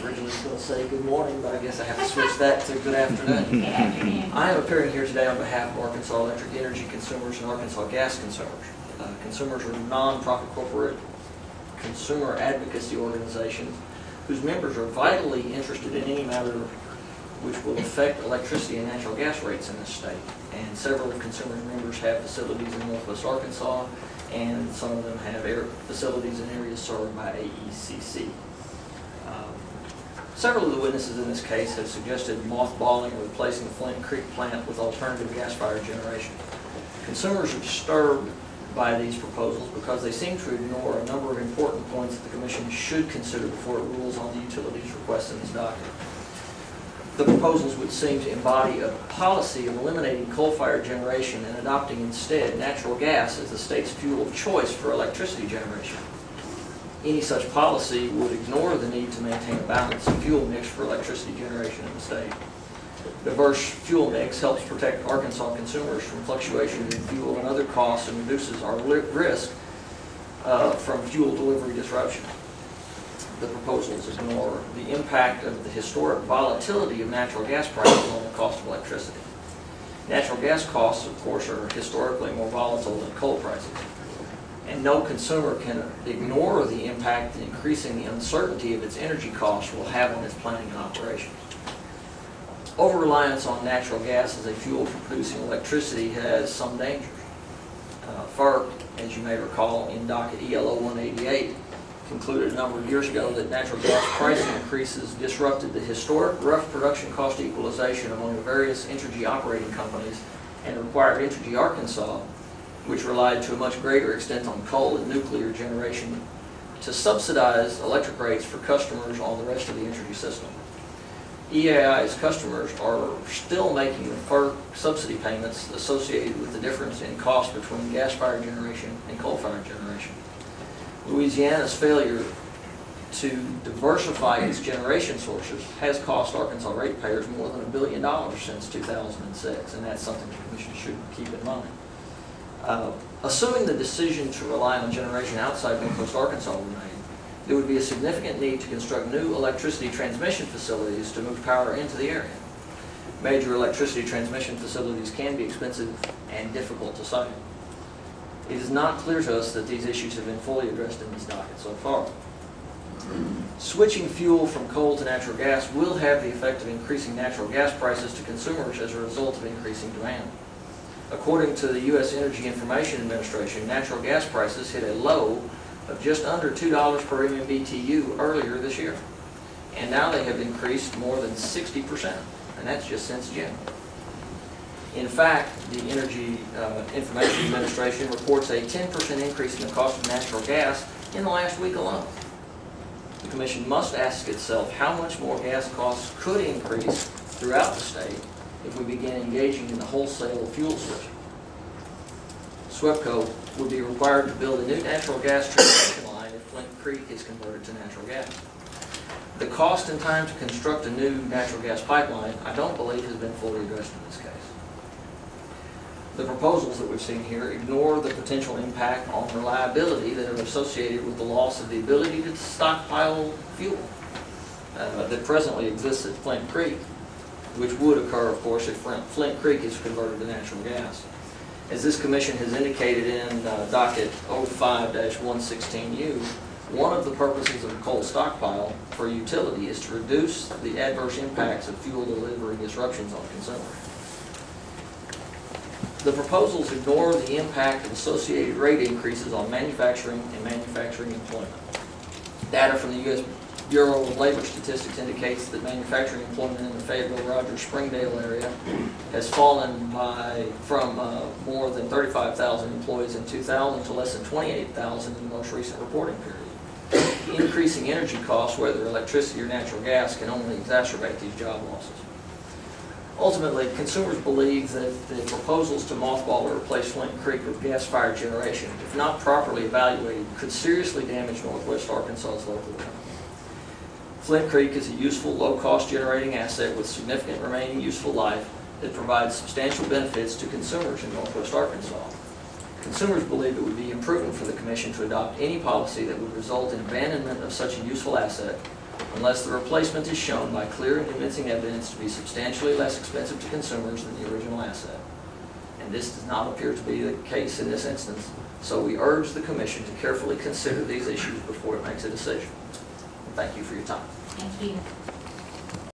originally was going to say good morning, but I guess I have to switch that to good afternoon. I am appearing here today on behalf of Arkansas Electric Energy Consumers and Arkansas Gas Consumers. Consumers are non-profit corporate consumer advocacy organizations whose members are vitally interested in any matter which will affect electricity and natural gas rates in this state. And several of Consumers members have facilities in northwest Arkansas, and some of them have facilities in areas served by AECC. Several of the witnesses in this case have suggested mothballing or replacing the Flint Creek Plant with alternative gas-fired generation. Consumers are disturbed by these proposals because they seem to ignore a number of important points that the Commission should consider before it rules on the utilities request in this document. The proposals would seem to embody a policy of eliminating coal-fired generation and adopting instead natural gas as the state's fuel of choice for electricity generation. Any such policy would ignore the need to maintain a balanced fuel mix for electricity generation in the state. Diverse fuel mix helps protect Arkansas consumers from fluctuations in fuel and other costs and reduces our risk from fuel delivery disruption. The proposals ignore the impact of the historic volatility of natural gas prices on the cost of electricity. Natural gas costs, of course, are historically more volatile than coal prices. And no consumer can ignore the impact that increasing the uncertainty of its energy costs will have on its planning and operation. Over-reliance on natural gas as a fuel for producing electricity has some dangers. FERC, as you may recall, in docket ELO 188, concluded a number of years ago that natural gas pricing increases disrupted the historic rough production cost equalization among the various Entergy operating companies and required Entergy Arkansas, which relied to a much greater extent on coal and nuclear generation, to subsidize electric rates for customers on the rest of the Entergy system. EAI's customers are still making the FERC subsidy payments associated with the difference in cost between gas-fired generation and coal-fired generation. Louisiana's failure to diversify its generation sources has cost Arkansas ratepayers more than $1 billion since 2006, and that's something the Commission should keep in mind. Assuming the decision to rely on generation outside northwest Arkansas were made, there would be a significant need to construct new electricity transmission facilities to move power into the area. Major electricity transmission facilities can be expensive and difficult to site. It is not clear to us that these issues have been fully addressed in this docket so far. Switching fuel from coal to natural gas will have the effect of increasing natural gas prices to consumers as a result of increasing demand. According to the U.S. Energy Information Administration, natural gas prices hit a low of just under $2 per MMBTU earlier this year. And now they have increased more than 60%, and that's just since June. In fact, the Energy Information Administration reports a 10% increase in the cost of natural gas in the last week alone. The Commission must ask itself how much more gas costs could increase throughout the state if we begin engaging in the wholesale of fuel switching. SWEPCO would be required to build a new natural gas transmission line if Flint Creek is converted to natural gas. The cost and time to construct a new natural gas pipeline, I don't believe, has been fully addressed in this case. The proposals that we've seen here ignore the potential impact on reliability that are associated with the loss of the ability to stockpile fuel that presently exists at Flint Creek, which would occur, of course, if Flint Creek is converted to natural gas. As this Commission has indicated in docket 05-116U, one of the purposes of a coal stockpile for utility is to reduce the adverse impacts of fuel delivery disruptions on consumers. The proposals ignore the impact of associated rate increases on manufacturing and manufacturing employment. Data from the U.S. Bureau of Labor Statistics indicates that manufacturing employment in the Fayetteville-Rogers-Springdale area has fallen from more than 35,000 employees in 2000 to less than 28,000 in the most recent reporting period. Increasing energy costs, whether electricity or natural gas, can only exacerbate these job losses. Ultimately, consumers believe that the proposals to mothball or replace Flint Creek with gas-fired generation, if not properly evaluated, could seriously damage northwest Arkansas's local economy. Flint Creek is a useful, low-cost generating asset with significant remaining useful life that provides substantial benefits to consumers in northwest Arkansas. Consumers believe it would be imprudent for the Commission to adopt any policy that would result in abandonment of such a useful asset unless the replacement is shown by clear and convincing evidence to be substantially less expensive to consumers than the original asset. And this does not appear to be the case in this instance, so we urge the Commission to carefully consider these issues before it makes a decision. Thank you for your time. Thank you.